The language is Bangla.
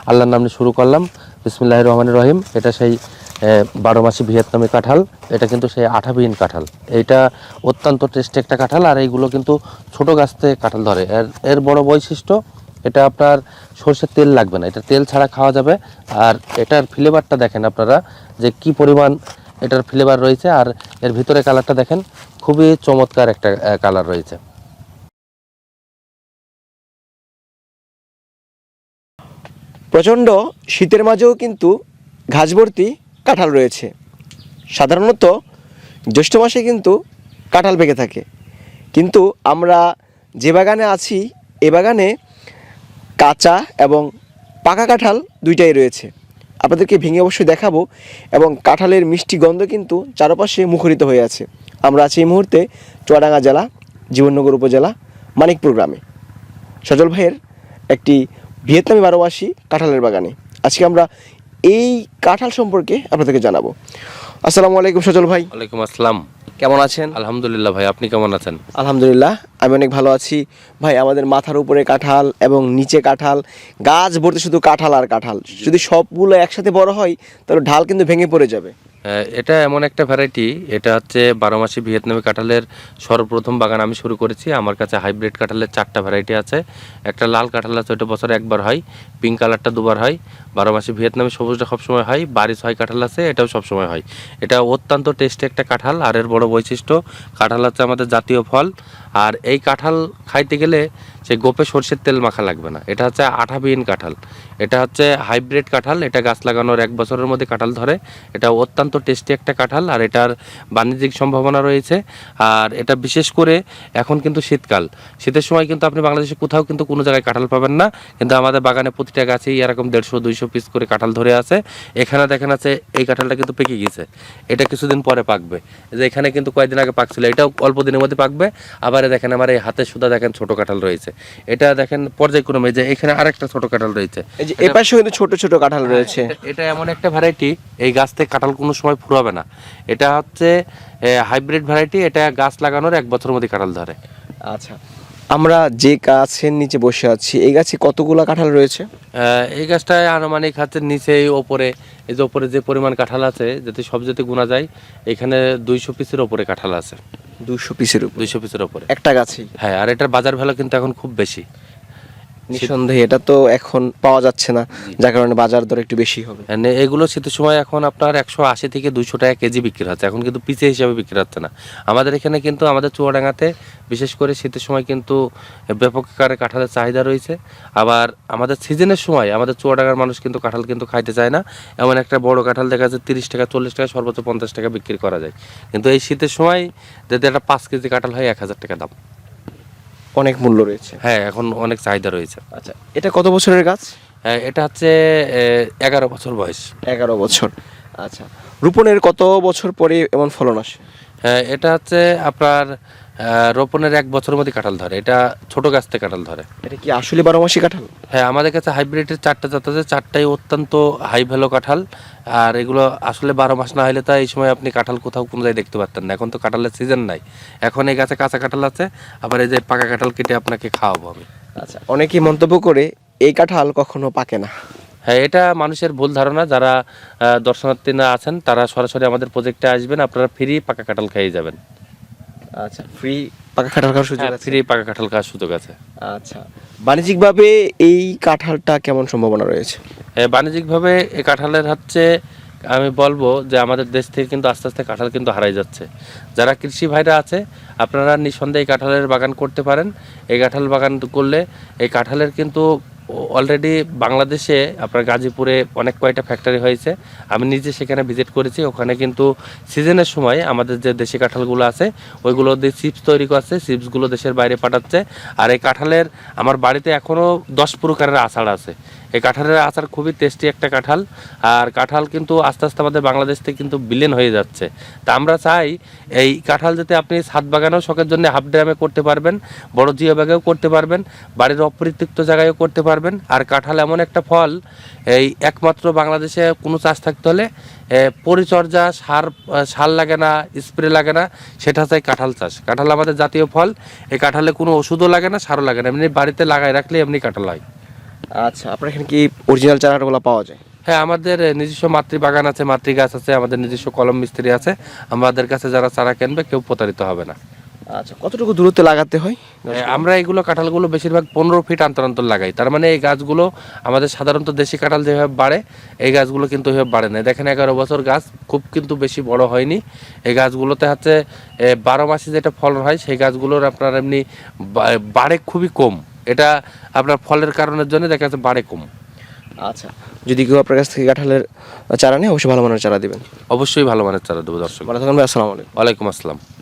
আল্লাহর নাম নিয়ে শুরু করলাম। বিসমিল্লাহির রহমানির রহিম। এটা সেই 12 মাসি ভিয়েতনামি কাঁঠাল। এটা কিন্তু সেই আঠাবিহীন কাঁঠাল। এইটা অত্যন্ত টেস্টি একটা কাঁঠাল। আর এইগুলো কিন্তু ছোট গাছ থেকে কাঁঠাল ধরে। এর বড় বৈশিষ্ট্য, এটা আপনার সরষের তেল লাগবে না, এটা তেল ছাড়া খাওয়া যাবে। আর এটার ফ্লেভারটা দেখেন আপনারা যে কি পরিমাণ এটার ফ্লেভার রয়েছে। আর এর ভিতরে কালারটা দেখেন, খুবই চমৎকার একটা কালার রয়েছে। প্রচণ্ড শীতের মাঝেও কিন্তু ঘাস ভর্তি কাঁঠাল রয়েছে। সাধারণত জ্যৈষ্ঠ মাসে কিন্তু কাঁঠাল পেকে থাকে, কিন্তু আমরা যে বাগানে আছি এ বাগানে কাঁচা এবং পাকা কাঁঠাল দুইটাই রয়েছে। আপনাদেরকে ভেঙে অবশ্যই দেখাবো, এবং কাঁঠালের মিষ্টি গন্ধ কিন্তু চারপাশে মুখরিত হয়ে আছে। আমরা আছি এই মুহূর্তে চুয়াডাঙ্গা জেলা জীবননগর উপজেলা মানিকপুর গ্রামে সজল ভাইয়ের একটি ভিয়েতনামি 12 মাসি কাঁঠালের বাগানে। আজকে আমরা এই কাঁঠাল সম্পর্কে আপনাদেরকে জানাবো। আসসালামু আলাইকুম সজল ভাই। ওয়ালাইকুম আসসালাম। কেমন আছেন? আলহামদুলিল্লাহ ভাই, আপনি কেমন আছেন? আলহামদুলিল্লাহ, আমি অনেক ভালো আছি ভাই। আমাদের মাথার উপরে কাঁঠাল এবং নিচে কাঁঠাল, গাছ ভর্তি শুধু কাঁঠাল আর কাঁঠাল। যদি সবগুলো একসাথে বড় হয় তাহলে ঢাল কিন্তু ভেঙে পড়ে যাবে। এটা এমন একটা ভ্যারাইটি, এটা হচ্ছে 12 মাসি ভিয়েতনামি কাঁঠালের সর্বপ্রথম বাগান আমি শুরু করেছি। আমার কাছে হাইব্রিড কাঁঠালের 4টা ভ্যারাইটি আছে। একটা লাল কাঁঠাল আছে, ওটা বছরে একবার হয়। পিঙ্ক কালারটা দুবার হয়। 12 মাসি ভিয়েতনামি সবুজটা সবসময় হয়। বারিশ হয় কাঁঠাল আছে, এটাও সবসময় হয়। এটা অত্যন্ত টেস্টি একটা কাঁঠাল। আর এর বড় বৈশিষ্ট্য, কাঁঠাল হচ্ছে আমাদের জাতীয় ফল। আর এই কাঁঠাল খাইতে গেলে সেই গোপে সরষের তেল মাখা লাগবে না। এটা হচ্ছে আঠাবিহীন কাঁঠাল। এটা হচ্ছে হাইব্রিড কাঁঠাল। এটা গাছ লাগানোর 1 বছরের মধ্যে কাঁঠাল ধরে। এটা অত্যন্ত টেস্টি একটা কাঁঠাল। আর এটার বাণিজ্যিক সম্ভাবনা রয়েছে। আর এটা বিশেষ করে এখন কিন্তু শীতকাল, শীতের সময় কিন্তু আপনি বাংলাদেশে কোথাও কিন্তু কোনো জায়গায় কাঁঠাল পাবেন না, কিন্তু আমাদের বাগানে প্রতিটা গাছেই এরকম 150-200 পিস করে কাঁঠাল ধরে আছে। এখানে দেখেন আছে, এই কাঁঠালটা কিন্তু পেকে গেছে, এটা কিছুদিন পরে পাকবে। যে এখানে কিন্তু কয়েকদিন আগে পাকছিল, এটাও অল্প দিনের মধ্যে পাকবে। আবার দেখেন আমার এই হাতের সুদা দেখেন ছোট কাঁঠাল রয়েছে। এটা দেখেন পর্যায়ক্রমে যে এখানে আরেকটা ছোট কাঁঠাল রয়েছে। এই যে এপাশেও কিন্তু ছোট ছোট কাঁঠাল রয়েছে। এটা এমন একটা ভ্যারাইটি, এই গাছ থেকে কাঁঠাল কোনো সময় ফুরাবে না। এটা হচ্ছে হাইব্রিড ভ্যারাইটি। এটা গাছ লাগানোর 1 বছরের মধ্যে কাঁঠাল ধরে। আচ্ছা, আমরা যে গাছের নিচে বসে আছি এই গাছে কতগুলা কাঁঠাল রয়েছে? এই গাছটায় আনুমানিক হাতের নিচে ওপরে, এই যে ওপরে যে পরিমাণ কাঁঠাল আছে, যাতে সব যেতে গোনা যায়, এখানে 200 পিসের ওপরে কাঁঠাল আছে। 200 পিসের উপর? 200 পিসের ওপরে একটা গাছেই? হ্যাঁ। আর এটার বাজার ভ্যালু কিন্তু এখন খুব বেশি। নিঃসন্দেহে এটা তো এখন পাওয়া যাচ্ছে না, যার কারণে বাজার দর একটু বেশি হবে। এগুলো শীতের সময় এখন আপনার 180 থেকে 200 টাকা কেজি বিক্রি হচ্ছে। এখন কিন্তু পিসে হিসাবে বিক্রি হচ্ছে না আমাদের এখানে। কিন্তু আমাদের চুয়াডাঙ্গাতে বিশেষ করে শীতের সময় কিন্তু ব্যাপক আকারে কাঁঠালের চাহিদা রয়েছে। আবার আমাদের সিজনের সময় আমাদের চুয়াডাঙ্গার মানুষ কিন্তু কাঁঠাল কিন্তু খাইতে চায় না। এমন একটা বড় কাঁঠাল দেখা যাচ্ছে 30 টাকা, 40 টাকা, সর্বোচ্চ 50 টাকা বিক্রি করা যায়। কিন্তু এই শীতের সময় যদি একটা 5 কেজি কাঁঠাল হয় 1000 টাকা দাম। অনেক মূল্য রয়েছে। হ্যাঁ, এখন অনেক চাহিদা রয়েছে। আচ্ছা, এটা কত বছরের গাছ? এটা হচ্ছে 11 বছর বয়স। 11 বছর। আচ্ছা, রোপণের কত বছর পরে এমন ফলন আসে? এটা হচ্ছে আপনার রোপণের 1 বছরের মধ্যে কাঁঠাল ধরে। এটা ছোট গাছ থেকে কাঁঠাল ধরে। এটা কি আসলে 12 মাসি কাঁঠাল? হ্যাঁ, আমাদের কাছে হাইব্রিডের 4টা জাত আছে, 4টাই অত্যন্ত হাই ভ্যালু কাঁঠাল। আর এগুলো আসলে 12 মাস না হলে তো এই সময় আপনি কাঁঠাল কোথাও কোনো জায়গায় দেখতে পারতেন না। এখন তো কাঁঠালের সিজন নাই। এখন এই গাছে কাঁচা কাঁঠাল আছে, আবার এই যে পাকা কাঁঠাল কেটে আপনাকে খাওয়াবো আমি। আচ্ছা, অনেকেই মন্তব্য করে এই কাঁঠাল কখনো পাকে না। হ্যাঁ, এটা মানুষের ভুল ধারণা। যারা দর্শনার্থীরা আছেন তারা সরাসরি আমাদের প্রজেক্টে আসবেন, আপনারা ফ্রি পাকা কাঁঠাল খেয়ে যাবেন। আচ্ছা, ফ্রি পাকা কাঁঠাল খাওয়ার সুযোগ আছে? ফ্রি পাকা কাঁঠাল খাওয়ার সুযোগ আছে। আচ্ছা, বাণিজ্যিকভাবে এই কাঁঠালটা কেমন সম্ভাবনা রয়েছে? বাণিজ্যিকভাবে এই কাঁঠালের হচ্ছে আমি বলবো যে আমাদের দেশ থেকে কিন্তু আস্তে আস্তে কাঁঠাল কিন্তু হারাই যাচ্ছে। যারা কৃষি ভাইরা আছে, আপনারা নিঃসন্দেহে এই কাঁঠালের বাগান করতে পারেন। এই কাঁঠাল বাগান করলে এই কাঁঠালের কিন্তু অলরেডি বাংলাদেশে আপনার গাজীপুরে অনেক কয়টা ফ্যাক্টরি হয়েছে। আমি নিজে সেখানে ভিজিট করেছি। ওখানে কিন্তু সিজনের সময় আমাদের যে দেশি কাঁঠালগুলো আছে ওইগুলো দিয়ে চিপস তৈরি করছে, চিপসগুলো দেশের বাইরে পাঠাচ্ছে। আর এই কাঁঠালের আমার বাড়িতে এখনও 10 প্রকারের আচার আছে। এই কাঁঠালের আচার খুবই টেস্টি একটা কাঁঠাল। আর কাঁঠাল কিন্তু আস্তে আস্তে আমাদের বাংলাদেশ থেকে কিন্তু বিলীন হয়ে যাচ্ছে। তা আমরা চাই এই কাঁঠাল যাতে আপনি ছাদ বাগানেও শখের জন্য হাফ ড্রামে করতে পারবেন, বড় জিও ব্যাগেও করতে পারবেন, বাড়ির অপরিত্যক্ত জায়গায়ও করতে পারবেন। আর কাঁঠাল এমন একটা ফল, এই একমাত্র বাংলাদেশে কোনো চাষ থাকতে হলে পরিচর্যা, সার লাগে না, স্প্রে লাগে না, সেটা চাই কাঁঠাল চাষ। কাঁঠাল আমাদের জাতীয় ফল। এই কাঁঠালে কোনো ওষুধও লাগে না, সারও লাগে না, এমনি বাড়িতে লাগাই রাখলে এমনি কাঁঠাল হয়। আচ্ছা, আপনার এখানে কি অরিজিনাল চারাগুলো পাওয়া যায়? হ্যাঁ, আমাদের নিজস্ব মাতৃ বাগান আছে, মাতৃ গাছ আছে, আমাদের নিজস্ব কলম মিস্ত্রি আছে। আমাদের কাছে যারা চারা কিনবে কেউ প্রতারিত হবে না। আচ্ছা, কতটুকু দূরত্বে লাগাতে হয়? আমরা এগুলো কাঁঠালগুলো বেশিরভাগ 15 ফিট অন্তর অন্তর লাগাই। তার মানে এই গাছগুলো আমাদের সাধারণত দেশি কাঁঠাল যেভাবে বাড়ে, এই গাছগুলো কিন্তু ওইভাবে বাড়ে না। দেখেন 11 বছর গাছ, খুব কিন্তু বেশি বড় হয়নি। এই গাছগুলোতে হচ্ছে 12 মাসে যেটা ফলন হয়, সেই গাছগুলোর আপনার এমনি বাড়ে খুবই কম। এটা আপনার ফলের কারণের জন্য দেখা যাচ্ছে বাড়ে কম। আচ্ছা, যদি কেউ আপনার কাছ থেকে কাঁঠালের চারা নেয় অবশ্যই ভালো মানের চারা দিবেন। অবশ্যই ভালো মানের চারা দেবো দর্শক। ভালো থাকবেন ভাই, আসসালামু আলাইকুম। ওয়ালাইকুম আসসালাম।